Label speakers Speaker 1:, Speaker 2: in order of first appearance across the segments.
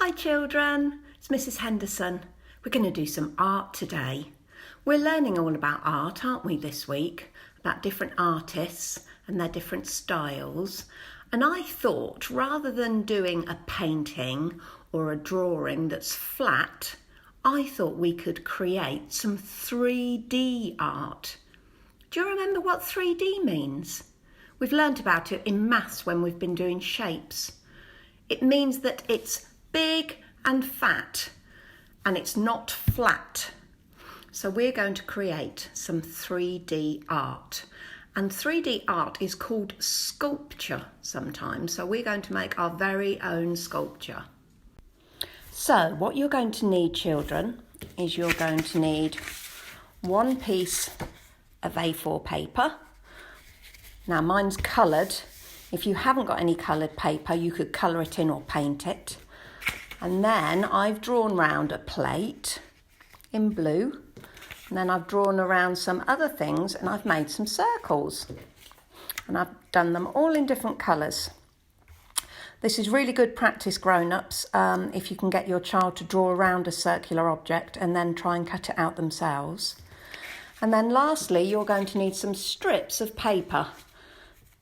Speaker 1: Hi children, it's Mrs. Henderson. We're going to do some art today. We're learning all about art, aren't we, this week? About different artists and their different styles. And I thought rather than doing a painting or a drawing that's flat, I thought we could create some 3D art. Do you remember what 3D means? We've learnt about it in maths when we've been doing shapes. It means that it's big and fat and it's not flat. So we're going to create some 3D art. And 3D art is called sculpture sometimes. So we're going to make our very own sculpture. So what you're going to need, children, is you're going to need one piece of A4 paper. Now mine's coloured. If you haven't got any coloured paper, you could colour it in or paint it. And then I've drawn round a plate in blue. And then I've drawn around some other things and I've made some circles. And I've done them all in different colours. This is really good practice, grown-ups, if you can get your child to draw around a circular object and then try and cut it out themselves. And then lastly, you're going to need some strips of paper.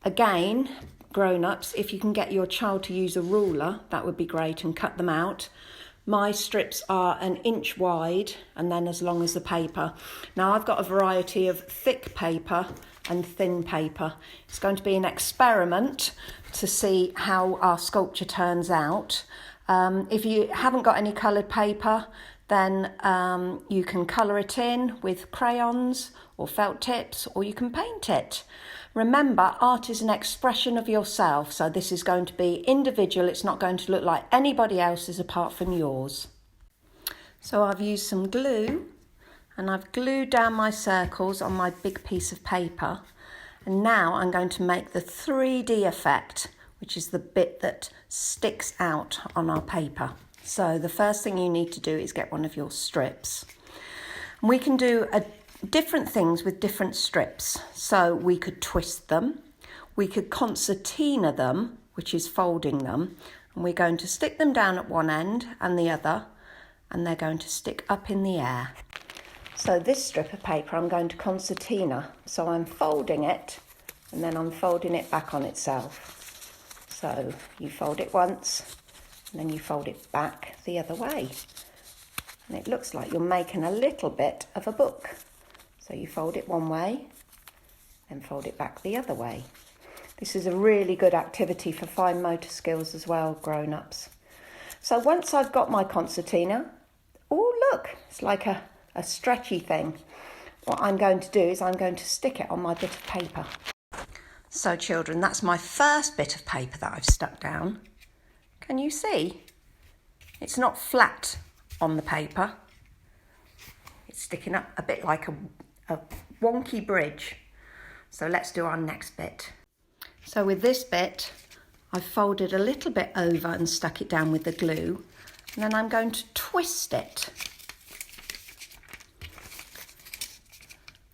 Speaker 1: Again, grown-ups, if you can get your child to use a ruler, that would be great, and cut them out. My strips are 1 inch wide and then as long as the paper. Now I've got a variety of thick paper and thin paper. It's going to be an experiment to see how our sculpture turns out. If you haven't got any coloured paper, then you can colour it in with crayons or felt tips, or you can paint it. Remember, art is an expression of yourself, so this is going to be individual. It's not going to look like anybody else's apart from yours. So I've used some glue and I've glued down my circles on my big piece of paper. And now I'm going to make the 3D effect, which is the bit that sticks out on our paper. So the first thing you need to do is get one of your strips. And we can do different things with different strips. So we could twist them, we could concertina them, which is folding them, and we're going to stick them down at one end and the other, and they're going to stick up in the air. So this strip of paper I'm going to concertina, so I'm folding it and then I'm folding it back on itself. So you fold it once and then you fold it back the other way, and it looks like you're making a little bit of a book. So you fold it one way, then fold it back the other way. This is a really good activity for fine motor skills as well, grown-ups. So once I've got my concertina, oh look, it's like a stretchy thing. What I'm going to do is I'm going to stick it on my bit of paper. So children, that's my first bit of paper that I've stuck down. Can you see? It's not flat on the paper. It's sticking up a bit like a wonky bridge. So let's do our next bit. So with this bit, I've folded a little bit over and stuck it down with the glue. And then I'm going to twist it.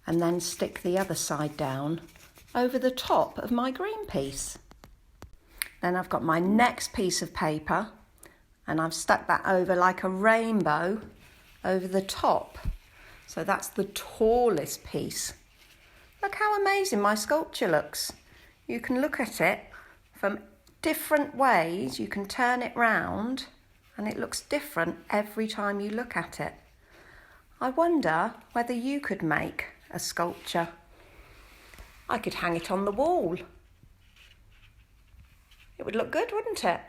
Speaker 1: And then stick the other side down over the top of my green piece. Then I've got my next piece of paper and I've stuck that over like a rainbow over the top. So that's the tallest piece. Look how amazing my sculpture looks. You can look at it from different ways. You can turn it round and it looks different every time you look at it. I wonder whether you could make a sculpture. I could hang it on the wall. It would look good, wouldn't it?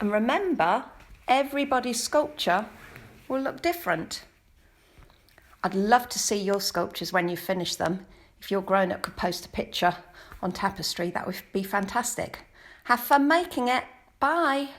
Speaker 1: And remember, everybody's sculpture will look different. I'd love to see your sculptures when you finish them. If your grown-up could post a picture on Tapestry, that would be fantastic. Have fun making it. Bye.